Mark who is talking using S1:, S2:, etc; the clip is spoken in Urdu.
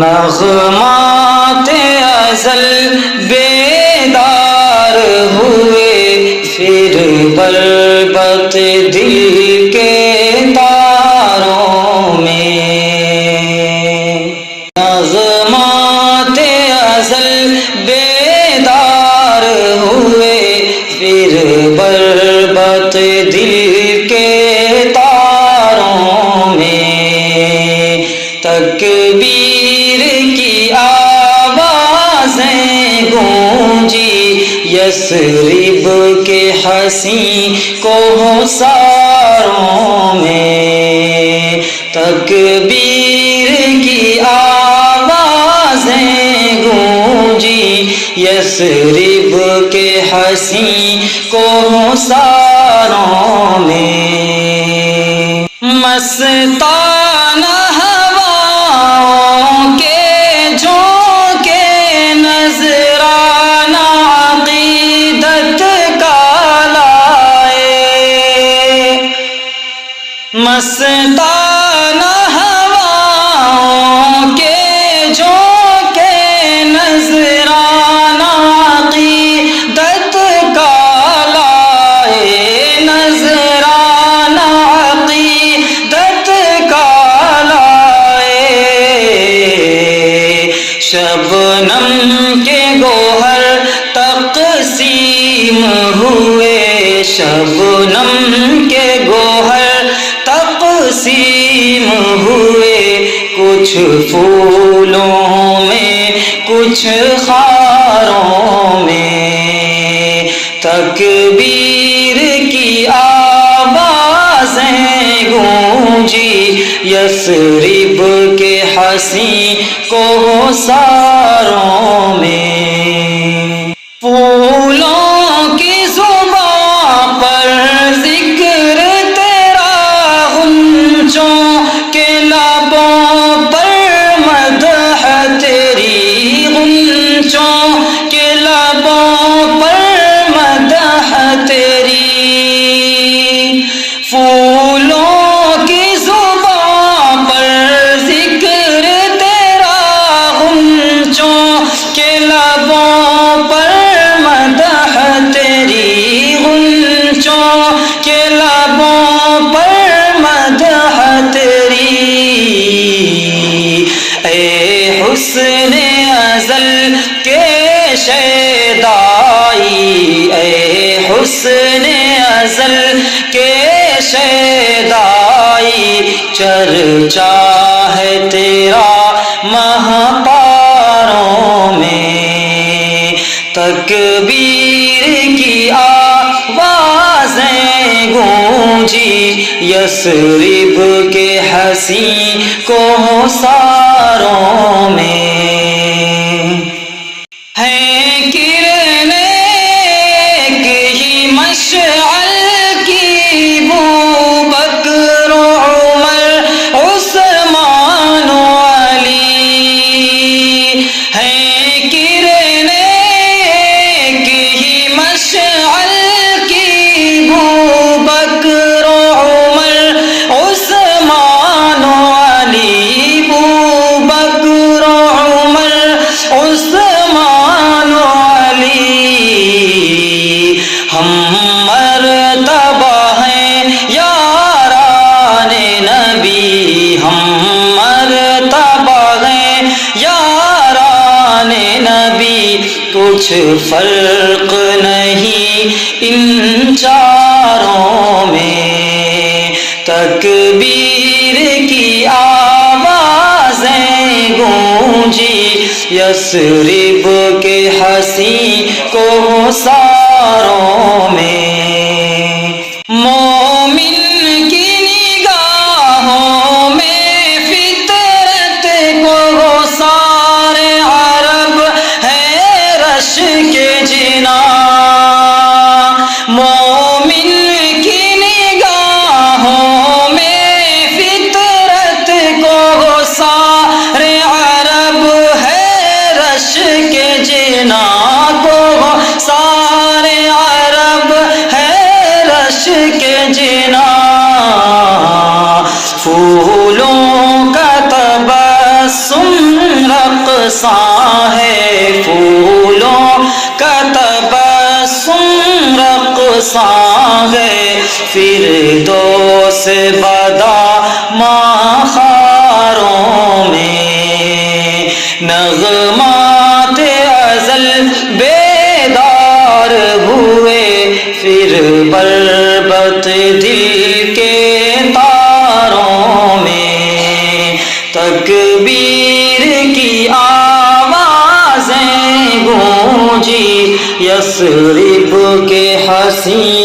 S1: نغمات ازل بیدار ہوئے، پھر بربط دل کے تاروں میں۔ نغمات ازل بیدار ہوئے، پھر بربط دل کے تاروں میں۔ تکبیر کی آوازیں گونجی، یثرب کے حسین کوثروں میں۔ تکبیر کی آوازیں گونجی، یثرب کے حسین کوثروں میں۔ مستانہ ہواؤں کے جھونکے، نذرانہ عقیدت کا لائے۔ مستانہ ہواؤں کے جھونکے، نذرانہ عقیدت کا لائے۔ نذرانہ عقیدت کا لائے۔ شبنم کے گوہر تقسیم ہوئے، شبنم کے گوہر تقسیم ہوئے، کچھ پھولوں میں کچھ خاروں میں۔ تکبیر کی آوازیں گونجی، یثرب کے حسین کوثروں میں۔ پھولوں کی زبان پر ذکر تیرا، غنچوں کے لبوں پر مدح تیری، غنچوں کے لبوں پر مدح تیری۔ پھولوں کی زبان پر ذکر تیرا، غنچوں کے لبوں پر مدح تیری، غنچوں کے لبوں پر مدح تیری۔ اے حسن ازل کے شیدائی، اے حسن ازل کے شیدائی، چرچا ہے تیرا مہپاروں میں۔ تکبیر کی آوازیں گونجی، یثرب کے حسین کوثروں میں۔ ہے کرنے ایک ہی مشعل کی، بوبکر عمر عثمان علی۔ ہے کرنے ایک ہی مشعل کی، بوبکر عمر عثمان علی، بوبکر عمر عثمان علی۔ ہم مرتبہ ہیں یاران نبی، ہم مرتبہ ہیں یاران نبی، کچھ فرق نہیں ان چاروں میں۔ تکبیر کی آوازیں گونجی، یثرب کے حسین کوثروں میں۔ مومن کی نگاہوں میں فطرت کو سارے عرب ہے رش کے جنا۔ مومن کی نگاہوں میں فطرت کو سارے عرب ہے رش کے جنا، کو سارے عرب اقصا ہے، پھولوں کا تبسم رقصاں ہے، فردوس بدا ماخاروں میں، نغمات ازل بیدار ہوئے، پھر بربط دل کے تاروں میں، تکبیر کی آوازیں گونجی، یثرب کے حسین